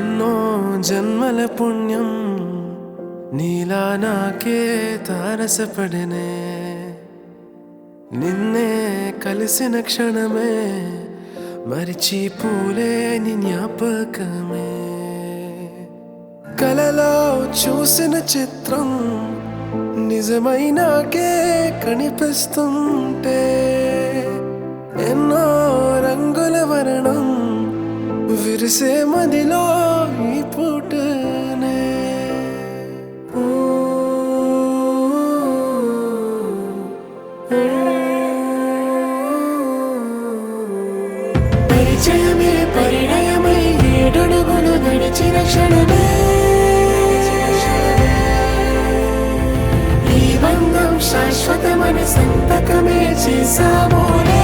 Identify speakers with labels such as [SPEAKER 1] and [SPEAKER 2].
[SPEAKER 1] ఎన్నో జన్మల పుణ్యం నీలా నాకే తారసపడనే నిన్నే కలిసిన క్షణమే మరిచిపోలేని జ్ఞాపకమే కలలో చూసిన చిత్రం నిజమైనాకే కనిపిస్తుంటే ఎన్నో రంగుల వర్ణం విరిసే మదిలో ఈ పూటనే పరిచయమే పరిణయమై ఏడడుగులు నడిచిన క్షణమే ఈ బంధం శాశ్వతమని సంతకమే చేసామోనే